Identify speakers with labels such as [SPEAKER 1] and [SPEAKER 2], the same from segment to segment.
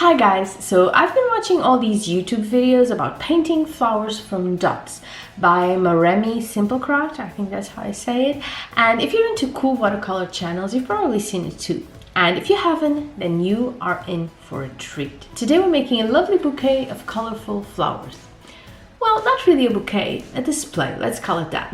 [SPEAKER 1] Hi guys, so I've been watching all these YouTube videos about painting flowers from dots by Maremi Simplecraft, I think that's how I say it. And if you're into cool watercolor channels, you've probably seen it too. And if you haven't, then you are in for a treat. Today we're making a lovely bouquet of colorful flowers. Well, not really a bouquet, a display, let's call it that.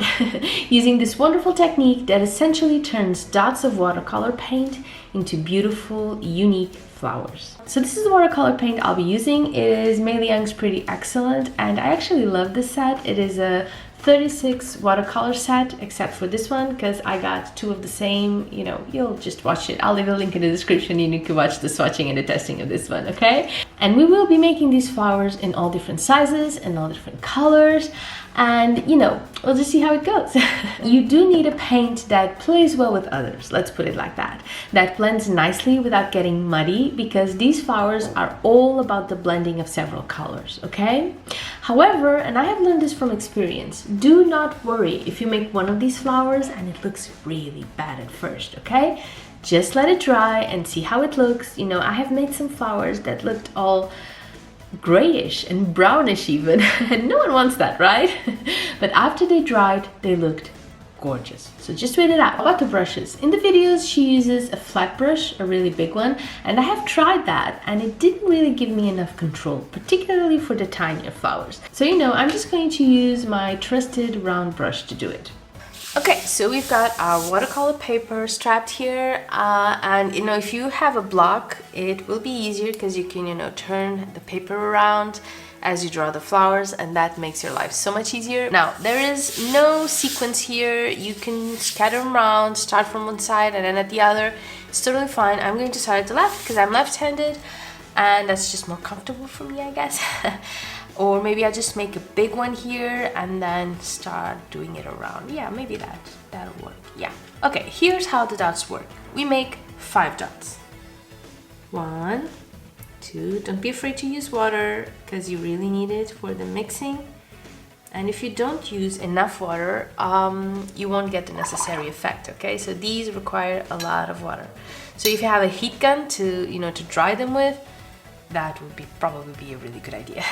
[SPEAKER 1] Using this wonderful technique that essentially turns dots of watercolor paint into beautiful, unique flowers. So this is the watercolor paint I'll be using. It is Mei Liang's Pretty Excellent, and I actually love this set. It is a 36 watercolor set, except for this one, because I got two of the same. You know, you'll just watch it. I'll leave a link in the description and you can watch the swatching and the testing of this one, okay? And we will be making these flowers in all different sizes and all different colors. And, you know, we'll just see how it goes. You do need a paint that plays well with others, let's put it like that. That blends nicely without getting muddy, because these flowers are all about the blending of several colors, okay? However, and I have learned this from experience, do not worry if you make one of these flowers and it looks really bad at first, okay? Just let it dry and see how it looks. You know, I have made some flowers that looked all grayish and brownish even, and no one wants that, right? But after they dried, they looked gorgeous. So just wait it out. About the brushes, in the videos she uses a flat brush, a really big one, and I have tried that and it didn't really give me enough control, particularly for the tinier flowers. So, you know, I'm just going to use my trusted round brush to do it. Okay, so we've got our watercolor paper strapped here, and you know, if you have a block, it will be easier because you can, you know, turn the paper around as you draw the flowers, and that makes your life so much easier. Now, there is no sequence here. You can scatter them around, start from one side and then at the other. It's totally fine. I'm going to start at the left because I'm left-handed, and that's just more comfortable for me, I guess. Or maybe I just make a big one here and then start doing it around. Yeah, maybe that'll work. Yeah. Okay, here's how the dots work. We make 5 dots. 1, 2. Don't be afraid to use water because you really need it for the mixing. And if you don't use enough water, you won't get the necessary effect, okay? So these require a lot of water. So if you have a heat gun to, you know, to dry them with, that would probably be a really good idea.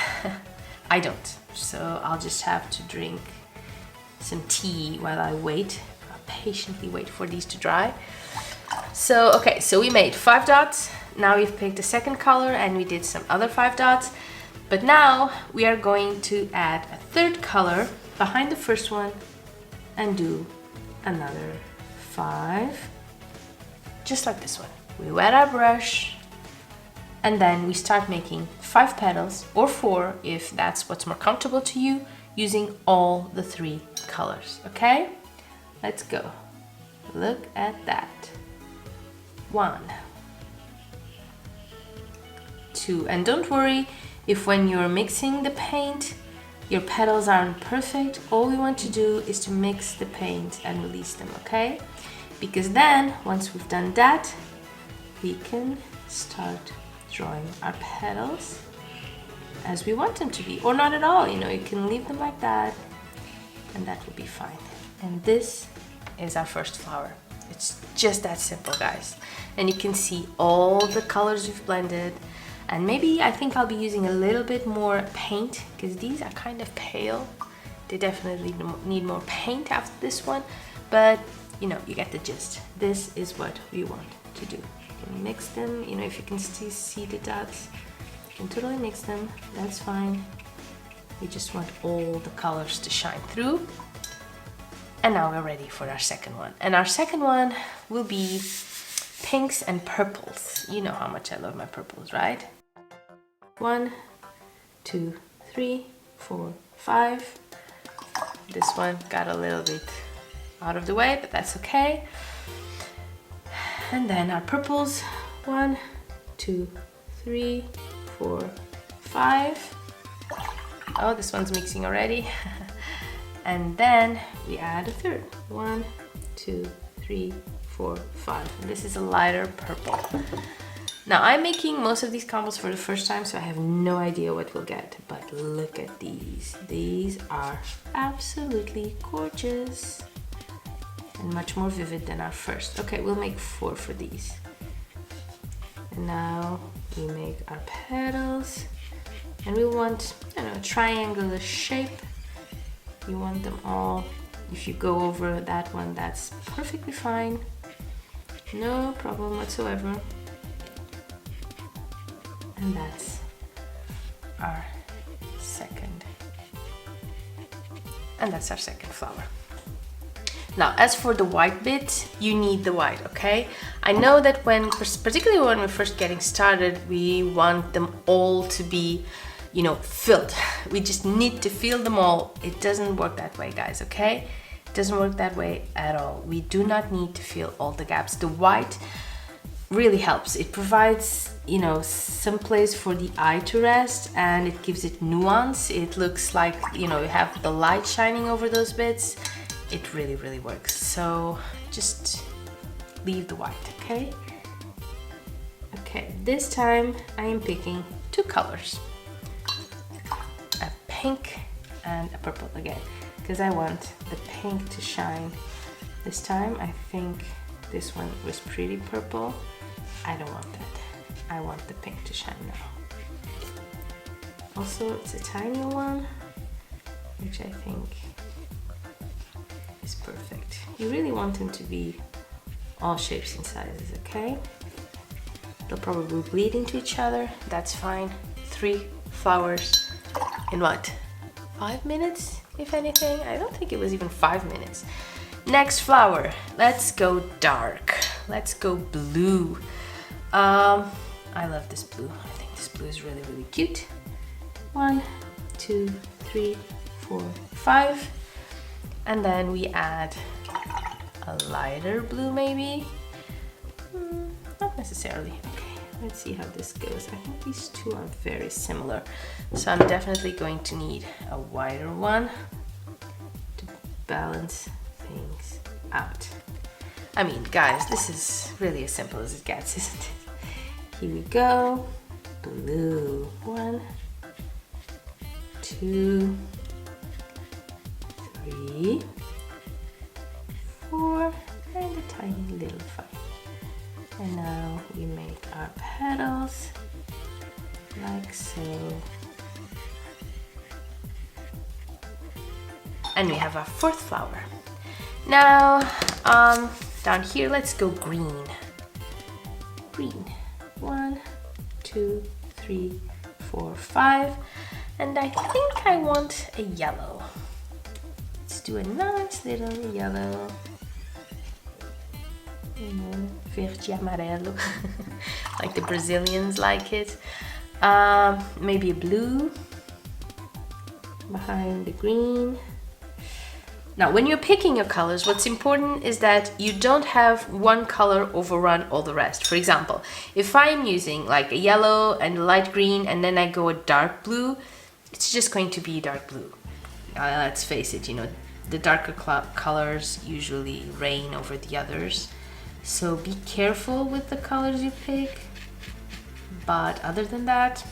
[SPEAKER 1] I don't, so I'll just have to drink some tea while I wait. I'll patiently wait for these to dry. So, okay, so we made 5 dots. Now we've picked a second color and we did some other 5 dots. But now we are going to add a third color behind the first one and do another 5. Just like this one. We wet our brush. And then we start making 5 petals, or 4 if that's what's more comfortable to you, using all the 3 colors, okay? Let's go. Look at that. 1, 2, and don't worry if when you're mixing the paint, your petals aren't perfect. All we want to do is to mix the paint and release them, okay? Because then, once we've done that, we can start drawing our petals as we want them to be, or not at all. You know, you can leave them like that and that will be fine. And this is our first flower. It's just that simple, guys. And you can see all the colors we've blended, and maybe I think I'll be using a little bit more paint because these are kind of pale. They definitely need more paint after this one, but you know, you get the gist. This is what we want to do. Mix them, you know, if you can still see the dots, you can totally mix them, that's fine. We just want all the colors to shine through. And now we're ready for our second one. And our second one will be pinks and purples. You know how much I love my purples, right? 1, 2, 3, 4, 5. This one got a little bit out of the way, but that's okay. And then our purples, 1, 2, 3, 4, 5. Oh, this one's mixing already. And then we add a third. 1, 2, 3, 4, 5. And this is a lighter purple. Now I'm making most of these combos for the first time, so I have no idea what we'll get. But look at these. These are absolutely gorgeous. And much more vivid than our first. Okay, we'll make 4 for these. And now we make our petals, and we want, I don't know, a triangular shape. You want them all. If you go over that one, that's perfectly fine. No problem whatsoever. And that's our second. And that's our second flower. Now, as for the white bit, you need the white, okay? I know that particularly when we're first getting started, we want them all to be, you know, filled. We just need to fill them all. It doesn't work that way, guys, okay? It doesn't work that way at all. We do not need to fill all the gaps. The white really helps. It provides, you know, some place for the eye to rest, and it gives it nuance. It looks like, you know, you have the light shining over those bits. It really, really works. So just leave the white, okay? Okay, this time I am picking two colors. A pink and a purple again, because I want the pink to shine. This time I think this one was pretty purple. I don't want that. I want the pink to shine now. Also, it's a tiny one, which I think is perfect. You really want them to be all shapes and sizes, okay? They'll probably bleed into each other. That's fine. 3 flowers in what? 5 minutes, if anything? I don't think it was even 5 minutes. Next flower. Let's go dark. Let's go blue. I love this blue. I think this blue is really, really cute. 1, 2, 3, 4, 5. And then we add a lighter blue, maybe. Not necessarily. Okay, let's see how this goes. I think these two are very similar. So I'm definitely going to need a wider one to balance things out. I mean, guys, this is really as simple as it gets, isn't it? Here we go. Blue. 1, 2, 3, 4, and a tiny little 5. And now we make our petals like so. And we have our 4th flower. Now, down here, let's go green. Green. 1, 2, 3, 4, 5. And I think I want a yellow. Let's do a nice little yellow. You know, verde amarelo, like the Brazilians like it. Maybe a blue behind the green. Now, when you're picking your colors, what's important is that you don't have one color overrun all the rest. For example, if I'm using like a yellow and a light green and then I go a dark blue, it's just going to be dark blue. Let's face it, you know, the darker colors usually reign over the others. So be careful with the colors you pick. But other than that,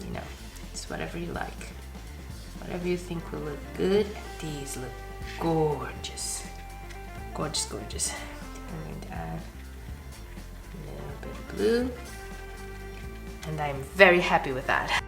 [SPEAKER 1] you know, it's whatever you like. Whatever you think will look good. These look gorgeous. Gorgeous, gorgeous. I'm going to add a little bit of blue. And I'm very happy with that.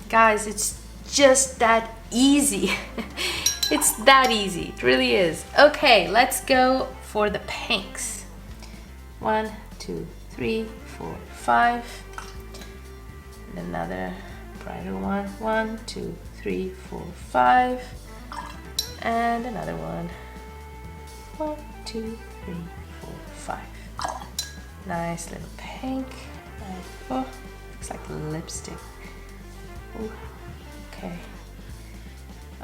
[SPEAKER 1] Guys, it's just that easy. It's that easy, it really is. Okay, let's go for the pinks. 1, 2, 3, 4, 5. And another brighter one. 1, 2, 3, 4, 5. And another one. 1, 2, 3, 4, 5. Nice little pink. And, oh, looks like lipstick. Ooh, okay.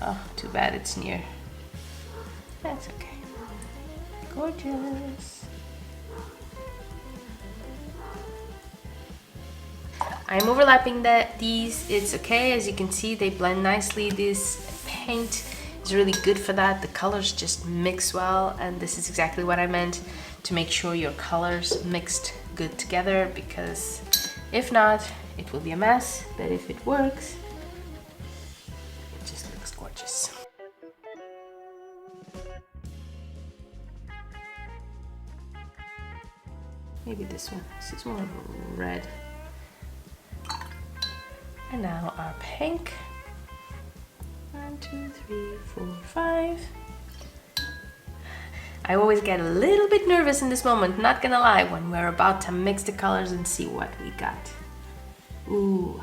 [SPEAKER 1] Oh, too bad it's near. That's okay. Gorgeous. I'm overlapping these. It's okay. As you can see, they blend nicely. This paint is really good for that. The colors just mix well, and this is exactly what I meant, to make sure your colors mixed good together, because if not, it will be a mess. But if it works, it just looks gorgeous. Maybe this one. This is more red. And now our pink. 1, 2, 3, 4, 5. I always get a little bit nervous in this moment, not gonna lie, when we're about to mix the colors and see what we got. Ooh.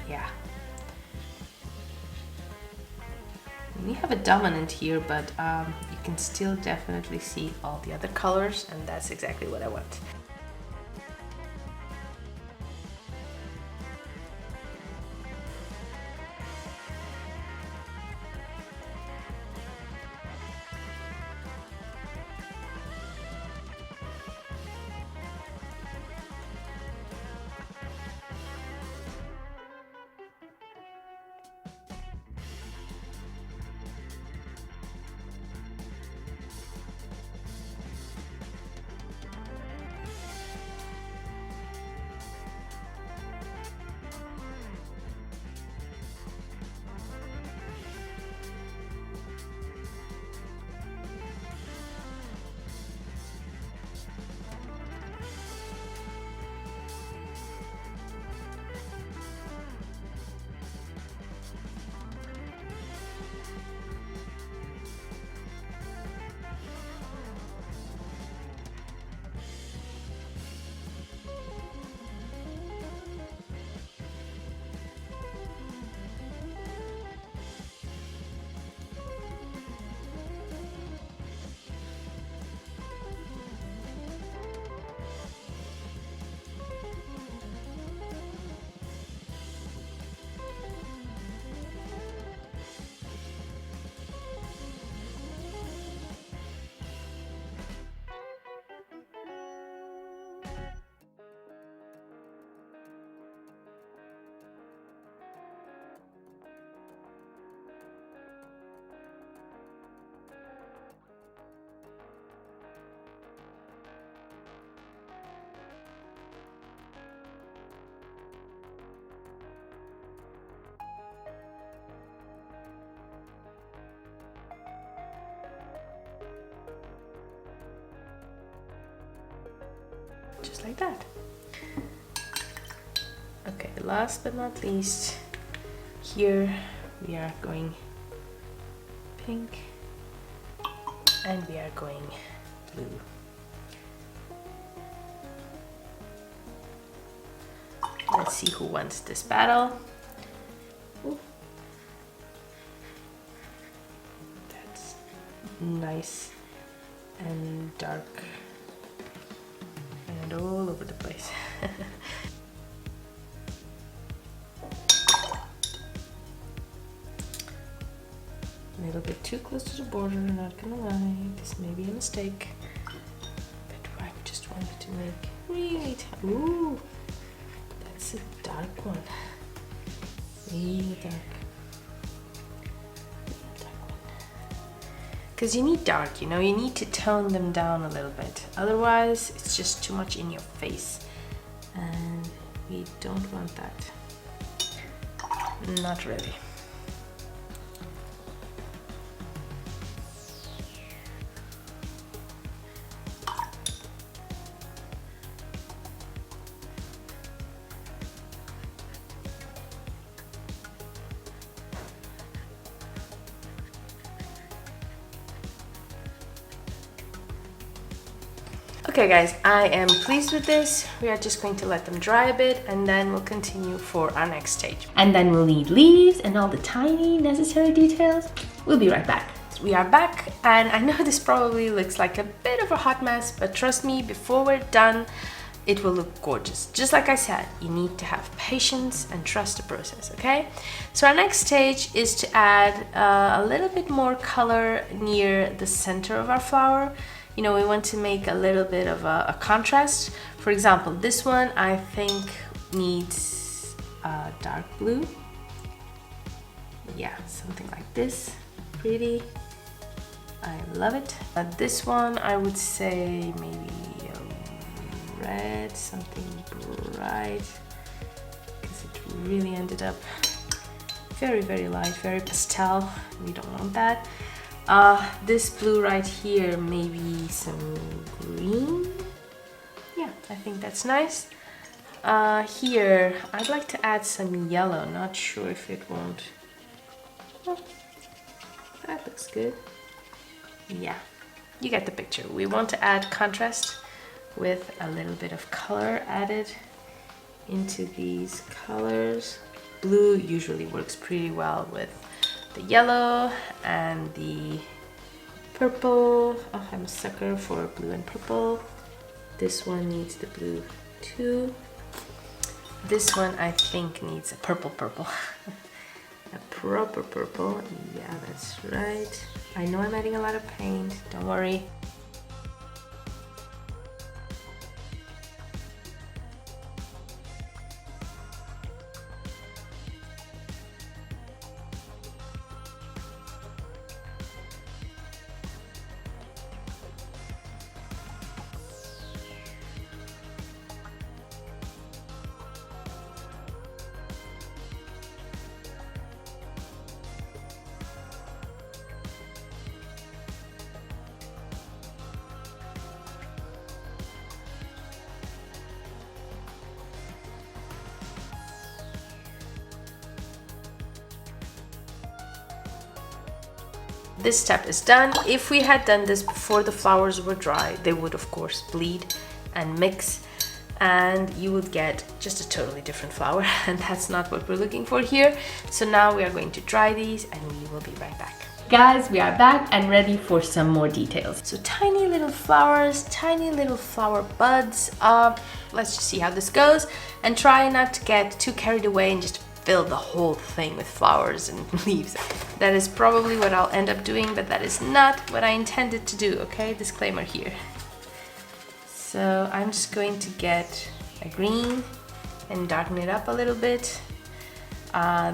[SPEAKER 1] Yeah. We have a dominant here, but you can still definitely see all the other colors, and that's exactly what I want. Just like that. Okay, last but not least, here we are going pink and we are going blue. Let's see who wins this battle. Ooh. That's nice and dark and all over the place. A little bit too close to the border, not gonna lie. This may be a mistake, but I just wanted to make really ooh, that's a dark one. Really dark. Because you need dark, you know, you need to tone them down a little bit. Otherwise, it's just too much in your face. And we don't want that. Not really. Okay guys, I am pleased with this. We are just going to let them dry a bit and then we'll continue for our next stage. And then we'll need leaves and all the tiny necessary details. We'll be right back. We are back and I know this probably looks like a bit of a hot mess, but trust me, before we're done, it will look gorgeous. Just like I said, you need to have patience and trust the process, okay? So our next stage is to add a little bit more color near the center of our flower. You know, we want to make a little bit of a contrast. For example, this one I think needs dark blue. Yeah, something like this. Pretty. I love it. This one I would say maybe red, something bright, because it really ended up very, very light, very pastel. We don't want that. This blue right here, maybe some green. Yeah, I think that's nice. Here, I'd like to add some yellow. Not sure if it won't. Oh, that looks good. Yeah, you get the picture. We want to add contrast with a little bit of color added into these colors. Blue usually works pretty well with the yellow and the purple. Oh, I'm a sucker for blue and purple. This one needs the blue too. This one I think needs a purple. A proper purple. Yeah, that's right. I know I'm adding a lot of paint, don't worry. This step is done. If we had done this before the flowers were dry, they would of course bleed and mix and you would get just a totally different flower, and that's not what we're looking for here. So now we are going to dry these and we will be right back. Guys, we are back and ready for some more details. So tiny little flowers, tiny little flower buds. Let's just see how this goes and try not to get too carried away and just fill the whole thing with flowers and leaves. That is probably what I'll end up doing, but that is not what I intended to do, okay? Disclaimer here. So I'm just going to get a green and darken it up a little bit.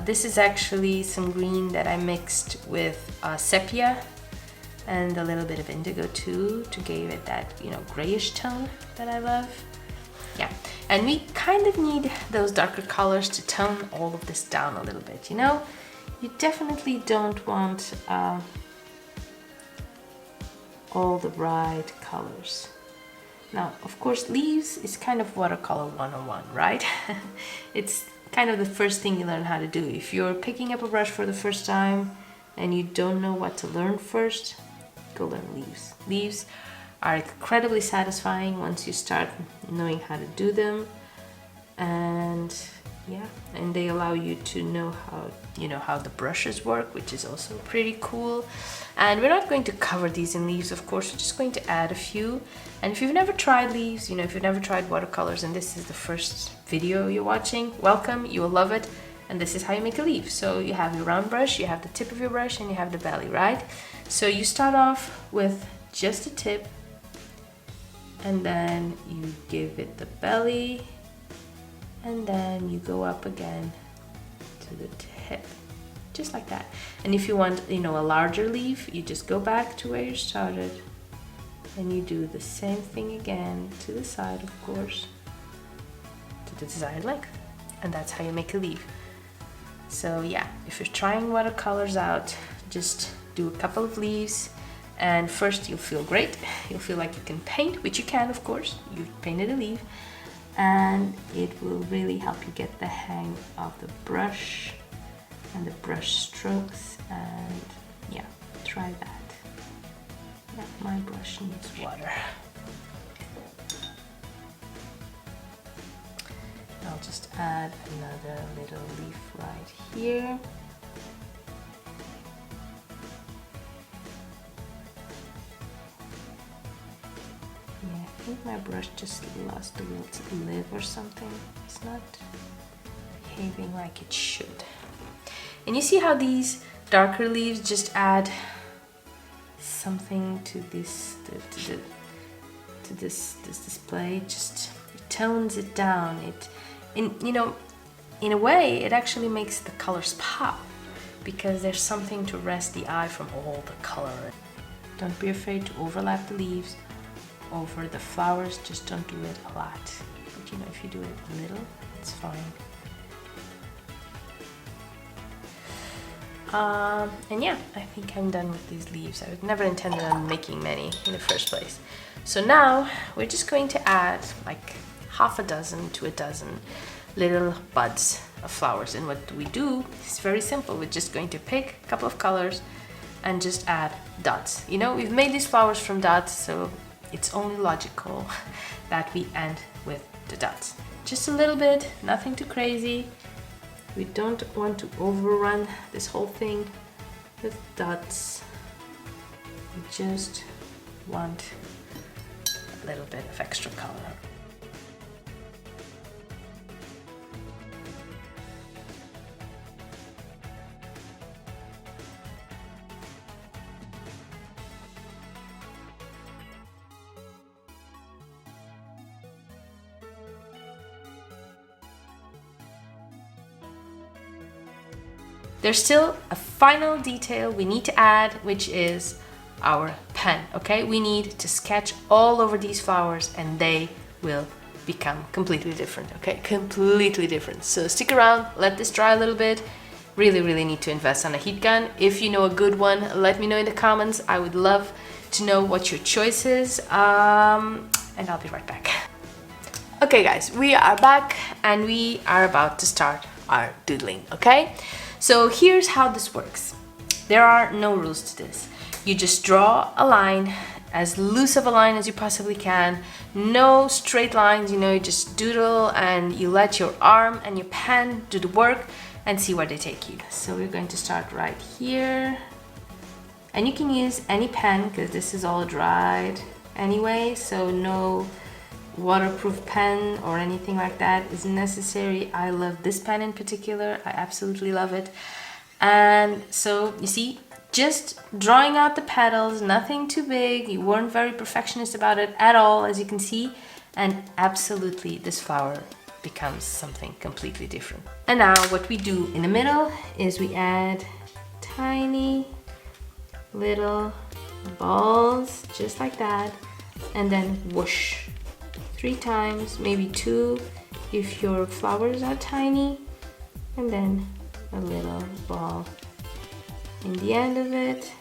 [SPEAKER 1] This is actually some green that I mixed with sepia and a little bit of indigo too, to give it that, you know, grayish tone that I love. Yeah, and we kind of need those darker colors to tone all of this down a little bit, you know? You definitely don't want all the bright colors. Now, of course, leaves is kind of watercolor 101, right? It's kind of the first thing you learn how to do. If you're picking up a brush for the first time and you don't know what to learn first, go learn leaves. Leaves are incredibly satisfying once you start knowing how to do them, and yeah, and they allow you to know how, you know, how the brushes work, which is also pretty cool. And we're not going to cover these in leaves, of course. We're just going to add a few. And if you've never tried leaves, you know, if you've never tried watercolors and this is the first video you're watching, welcome, you will love it. And this is how you make a leaf. So you have your round brush, you have the tip of your brush, and you have the belly, right? So you start off with just the tip, and then you give it the belly, and then you go up again to the tip, just like that. And if you want, you know, a larger leaf, you just go back to where you started and you do the same thing again to the side, of course, to the desired length. And that's how you make a leaf. So yeah, if you're trying watercolors out, just do a couple of leaves, and first you'll feel great. You'll feel like you can paint, which you can, of course. You've painted a leaf, and it will really help you get the hang of the brush and the brush strokes. And yeah, try that. Yeah, my brush needs water. I'll just add another little leaf right here. Yeah, I think my brush just lost a little lip or something. It's not behaving like it should. And you see how these darker leaves just add something to this this display. Just it tones it down. In a way, it actually makes the colors pop because there's something to rest the eye from all the color. Don't be afraid to overlap the leaves over the flowers. Just don't do it a lot. But if you do it a little, it's fine. And yeah, I think I'm done with these leaves. I never intended on making many in the first place. So now we're just going to add like half a dozen to a dozen little buds of flowers. And what we do is very simple. We're just going to pick a couple of colors and just add dots. We've made these flowers from dots, so it's only logical that we end with the dots. Just a little bit, nothing too crazy. We don't want to overrun this whole thing with dots. We just want a little bit of extra color. There's still a final detail we need to add, which is our pen, okay? We need to sketch all over these flowers and they will become completely different, okay? Completely different. So stick around, let this dry a little bit. Really need to invest on a heat gun. If you know a good one, let me know in the comments. I would love to know what your choice is. And I'll be right back. Okay guys, we are back and we are about to start our doodling, okay? So here's how this works. There are no rules to this. You just draw a line, as loose of a line as you possibly can. No straight lines, you just doodle and you let your arm and your pen do the work and see where they take you. So we're going to start right here. And you can use any pen because this is all dried anyway, so no waterproof pen or anything like that is necessary. I love this pen in particular. I absolutely love it. And so you see, just drawing out the petals, nothing too big. You weren't very perfectionist about it at all, as you can see. And absolutely this flower becomes something completely different. And now what we do in the middle is we add tiny little balls just like that, and then whoosh 3 times, maybe 2 if your flowers are tiny, and then a little ball in the end of it.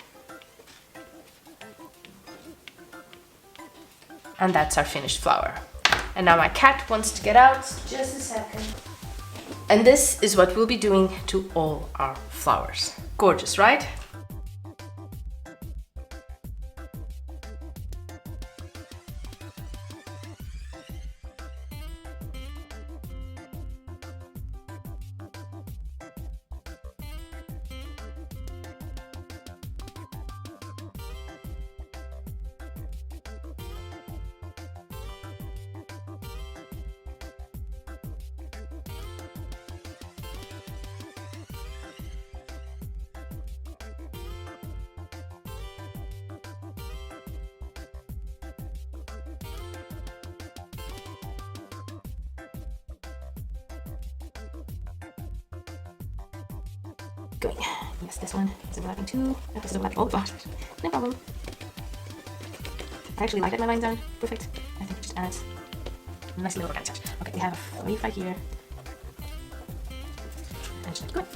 [SPEAKER 1] And that's our finished flower. And now my cat wants to get out. Just a second. And this is what we'll be doing to all our flowers. Gorgeous, right? Going. Yes, this one is overlapping too. This is overlapping all the flowers. No problem. I actually like that my lines aren't perfect. I think it just adds a nice little organic touch. Okay, we have a leaf right here. And just keep going.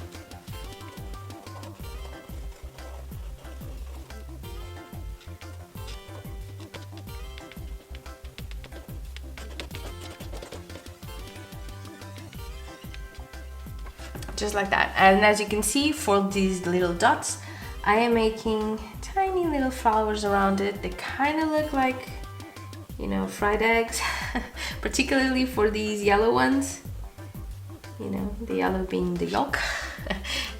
[SPEAKER 1] Just like that. And as you can see, for these little dots, I am making tiny little flowers around it. They kind of look like, you know, fried eggs, particularly for these yellow ones. you know, the yellow being the yolk.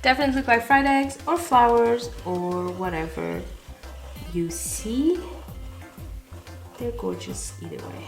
[SPEAKER 1] Definitely look like fried eggs or flowers or whatever you see. They're gorgeous either way.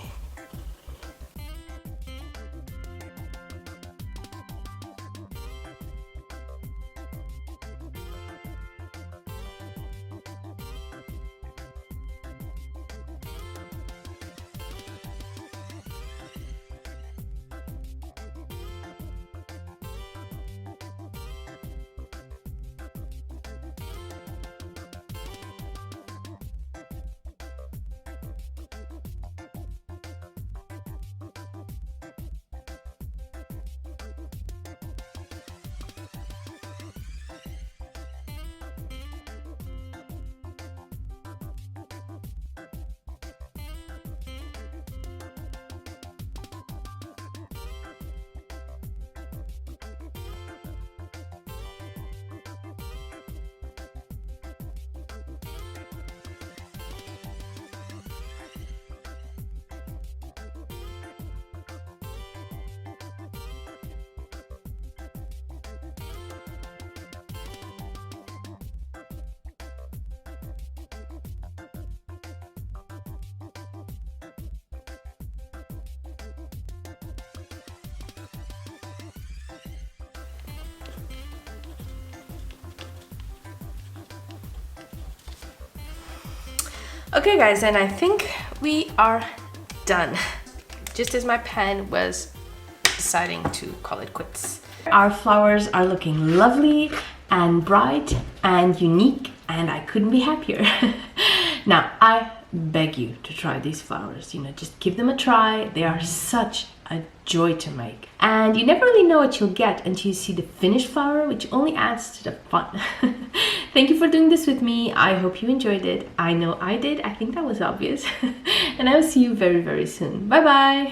[SPEAKER 1] Okay guys, and I think we are done. Just as my pen was deciding to call it quits. Our flowers are looking lovely and bright and unique, and I couldn't be happier. Now, I beg you to try these flowers. You know, just give them a try. They are such a joy to make. And you never really know what you'll get until you see the finished flower, which only adds to the fun. Thank you for doing this with me. I hope you enjoyed it. I know I did. I think that was obvious. And I will see you very, very soon. Bye bye.